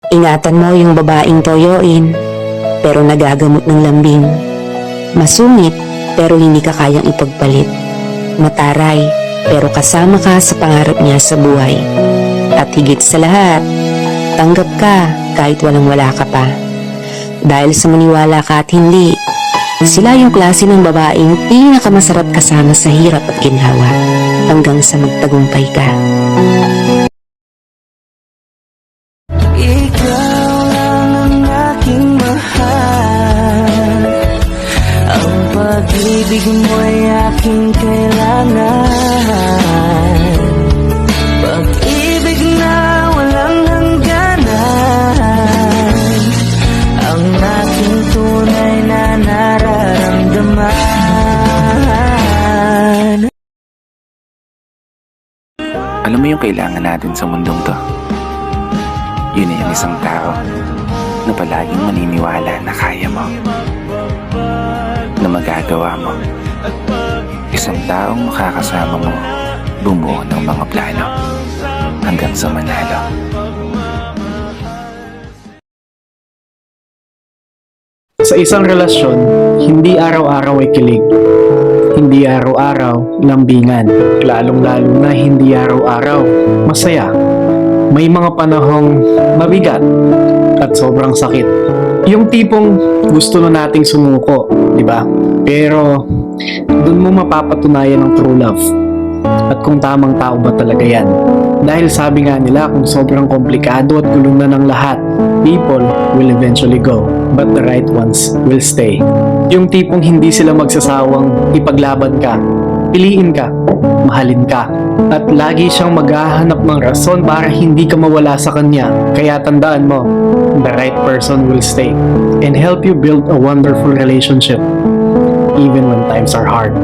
Ingatan mo yung babaeng toyoin, pero nagagamot ng lambing. Masungit, pero hindi ka kayang ipagpalit. Mataray, pero kasama ka sa pangarap niya sa buhay. At higit sa lahat, tanggap ka kahit walang-wala ka pa. Dahil sa maniwala ka at hindi, sila yung klase ng babaeng pinakamasarap kasama sa hirap at ginhawa hanggang sa magtagumpay ka. Ikaw lang ang aking mahal. Ang pag-ibig mo'y aking kailangan. Pag-ibig na walang hangganan. Ang aking tunay na nararamdaman. Alam mo yung kailangan natin sa mundong to? Yun ay yung isang tao na palaging maniniwala na kaya mo, na magagawa mo. Isang taong makakasama mo bumuo ng mga plano hanggang sa manalo. Sa isang relasyon, hindi araw-araw ay kilig. Hindi araw-araw lambingan. Lalong-lalo na hindi araw-araw masaya. May mga panahong mabigat at sobrang sakit. Yung tipong gusto na nating sumuko, di ba? Pero doon mo mapapatunayan ang true love. At kung tamang tao ba talaga yan. Dahil sabi nga nila, kung sobrang komplikado at gulong na ng lahat, people will eventually go, but the right ones will stay. Yung tipong hindi sila magsasawang ipaglaban ka, piliin ka, mahalin ka, at lagi siyang maghahanap ng rason para hindi ka mawala sa kanya. Kaya tandaan mo, the right person will stay and help you build a wonderful relationship even when times are hard.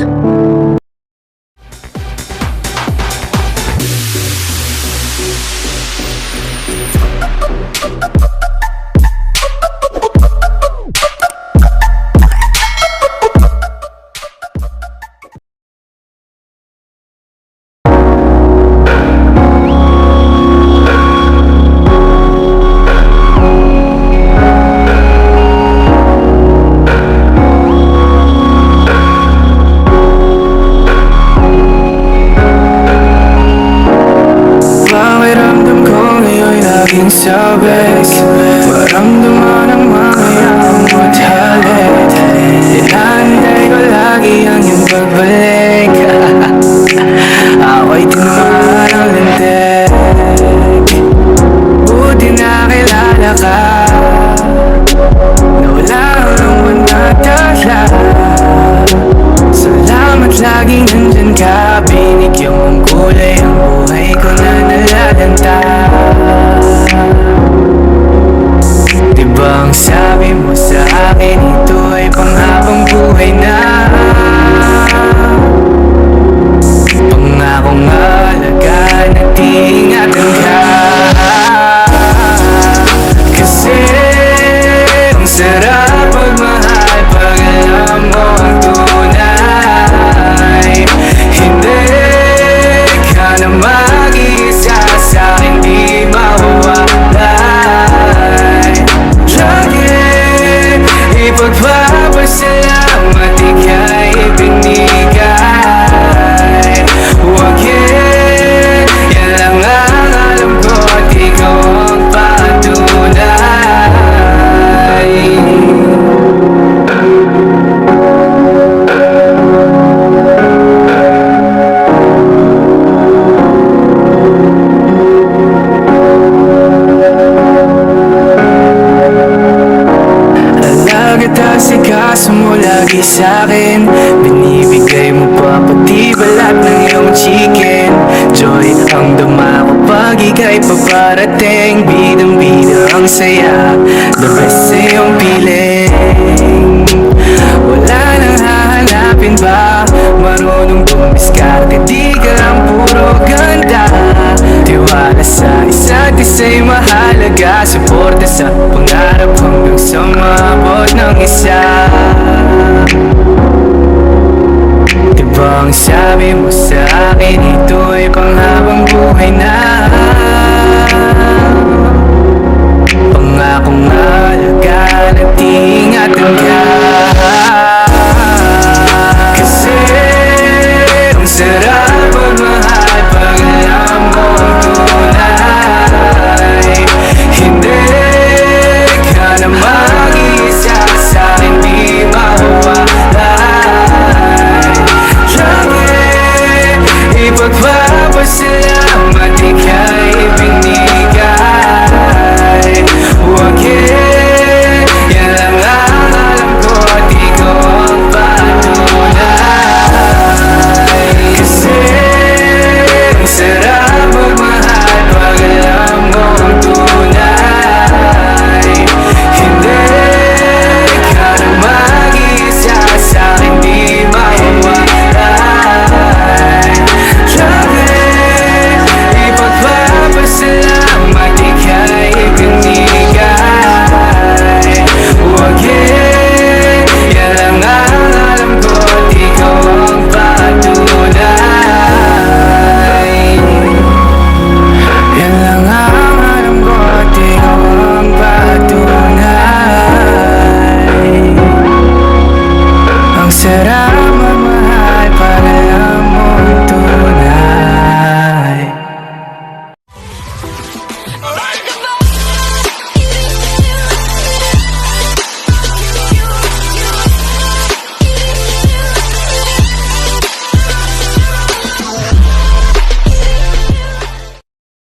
Sabes, maramdaman ang mga yaong mathalit. Inantay ko lagi ang iyong pagbalik. Ako'y tinamaan ang lintik. Buti na kilala ka, na wala ang manatala. Salamat laging nandyan ka. Binigyan mong kulay ang buhay ko na nalalanta. Diba ang sabi mo sa akin, ito ay panghabang buhay na. Pangakong alagaan at iingatan ka. Kasi ang sarap magmahal pag alam mo ang tunay. Hindi ka na mag-iisa sa akin, di mawawalay. Lagi ipagpapasalamat ika'y ibinigay. Huwag yan, yan lang ang alam ko at ikaw ang patunay. Asikaso mo lagi sa'kin, binibigay mo pa pati balat ng iyong chicken. Joy ang dama ko pag ika'y paparating. Bidang-bida ang saya, the best sa iyong piling. Wala nang hahanapin ba, marunong dumiskarte, di ka lang puro ganda. Tiwala sa isa't isa'y mahalaga, suporta sa pangarap hanggang sa maabot ng isa. Diba ang sabi mo sa akin, ito ay panghabang buhay na.